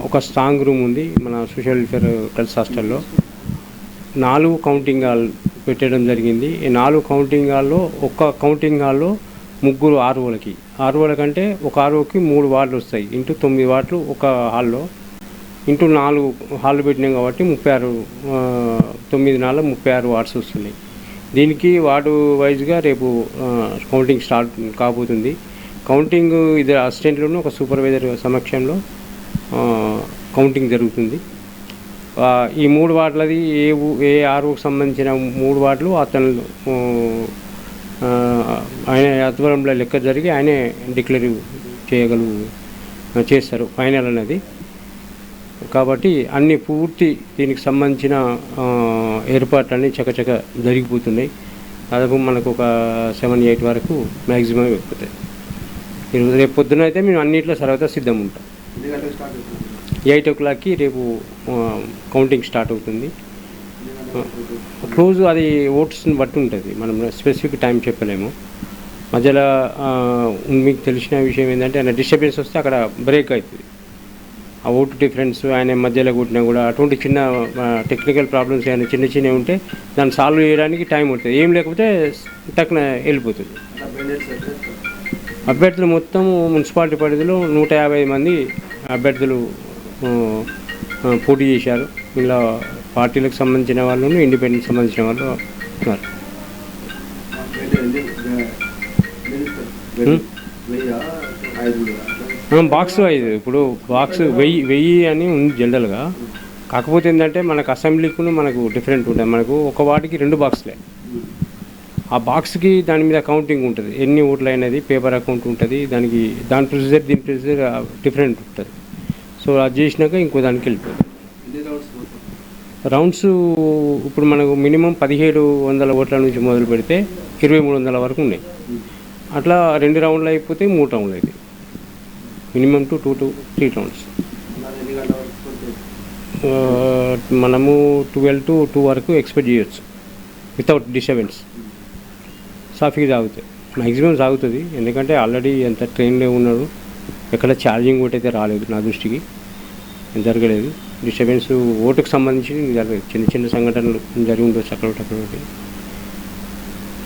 ఒక strong room ఉంది మన సోషల్ వెల్ఫేర్ గర్ల్స్ హాస్టల్లో. 4 కౌంటింగ్ హాల్ పెట్టడం జరిగింది. ఈ 4 కౌంటింగ్ హాల్లో ఒక్క కౌంటింగ్ హాల్లో 3 ఆర్ఓలకి అంటే ఒక ఆర్ఓకి 3 వార్డులు వస్తాయి. ఇంటూ 9 వార్డులు ఒక హాల్లో ఇంటూ 4 హాళ్ళు పెట్టినాం కాబట్టి 36 9 4 36 వార్డ్స్ వస్తున్నాయి. దీనికి వార్డు వైజ్గా రేపు కౌంటింగ్ స్టార్ట్ కాబోతుంది. కౌంటింగ్ ఇద్దరు అసిస్టెంట్లను ఒక సూపర్వైజర్ సమక్షంలో కౌంటింగ్ జరుగుతుంది. ఈ 3 వార్డులది ఏ ఆర్ఓకి సంబంధించిన 3 వార్డులు అతను ఆయన ఆధ్వర్యంలో లెక్క జరిగి ఆయనే డిక్లేర్ చేస్తారు ఫైనల్ అనేది. కాబట్టి అన్ని పూర్తి దీనికి సంబంధించిన ఏర్పాట్లన్నీ చకచక జరిగిపోతున్నాయి. దాదాపు మనకు ఒక 7-8 వరకు మ్యాక్సిమం అయిపోతాయి. రేపు పొద్దున అయితే మేము అన్నింటిలో సర్వతా సిద్ధం ఉంటాం. 8 o'clockకి రేపు కౌంటింగ్ స్టార్ట్ అవుతుంది. క్లోజ్ అది ఓట్స్ని బట్టి ఉంటుంది, మనం స్పెసిఫిక్ టైం చెప్పలేము. మధ్యలో మీకు తెలిసిన విషయం ఏంటంటే ఆయన డిస్టర్బెన్స్ వస్తే అక్కడ బ్రేక్ అవుతుంది. ఆ ఓటు డిఫరెన్స్ ఆయన మధ్యలో కొట్టినా కూడా అటువంటి చిన్న టెక్నికల్ ప్రాబ్లమ్స్ ఏమైనా చిన్నవి ఉంటే దాన్ని సాల్వ్ చేయడానికి టైం ఉంటుంది. ఏం లేకపోతే టక్కున వెళ్ళిపోతుంది. అభ్యర్థులు మొత్తం మున్సిపాలిటీ పరిధిలో 150 మంది అభ్యర్థులు పోటీ చేశారు. ఇలా పార్టీలకు సంబంధించిన వాళ్ళు, ఇండిపెండెంట్ సంబంధించిన వాళ్ళు ఉన్నారు. బాక్స్ వైజ్ ఇప్పుడు బాక్స్ 1000 అని ఉంది జనరల్గా. కాకపోతే ఏంటంటే మనకు అసెంబ్లీకి మనకు డిఫరెంట్ ఉంటుంది. మనకు ఒక వాటికి 2 బాక్స్లే. ఆ బాక్స్కి దాని మీద కౌంటింగ్ ఉంటుంది, ఎన్ని ఓట్లు అయినది పేపర్ అకౌంట్ ఉంటుంది. దాని ప్రొసీజర్ దీని ప్రొసీజర్ డిఫరెంట్ ఉంటుంది. సో అది చేసినాక ఇంకో దానికి వెళ్ళిపోతుంది. రౌండ్స్ ఇప్పుడు మనకు మినిమం 1700 ఓట్ల నుంచి మొదలు పెడితే 2300 వరకు ఉన్నాయి. అట్లా 2 రౌండ్లు అయిపోతే 3 రౌండ్లు అయితే మినిమం 2 to 3 రౌండ్స్. మనము 12 to 2 వరకు ఎక్స్పెక్ట్ చేయొచ్చు వితౌట్ డిస్టర్బెన్స్. సాఫీగా సాగుతాయి, మ్యాక్సిమం సాగుతుంది. ఎందుకంటే ఆల్రెడీ ఎంత ట్రైన్లో ఉన్నాడు, ఎక్కడ ఛార్జింగ్ ఒకటి అయితే రాలేదు, నా దృష్టికి జరగలేదు. డిస్టర్బెన్స్ ఓటుకు సంబంధించి జరగలేదు. చిన్న సంఘటనలు జరిగి ఉండొచ్చు అక్కడ ఒకటి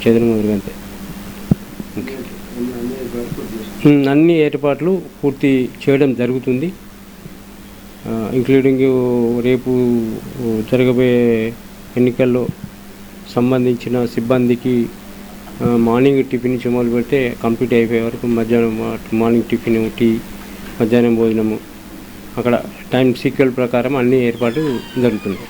చెదరు మొదలు. అంతే. అన్ని ఏర్పాట్లు పూర్తి చేయడం జరుగుతుంది. ఇంక్లూడింగ్ రేపు జరగబోయే ఎన్నికల్లో సంబంధించిన సిబ్బందికి మార్నింగ్ టిఫిన్ నుంచి మొదలు పెడితే కంప్లీట్ అయిపోయే వరకు మధ్యాహ్నం మార్నింగ్ టిఫిన్, టీ, మధ్యాహ్నం భోజనము అక్కడ టైం సీక్వెల్ ప్రకారం అన్ని ఏర్పాట్లు జరుగుతుంది.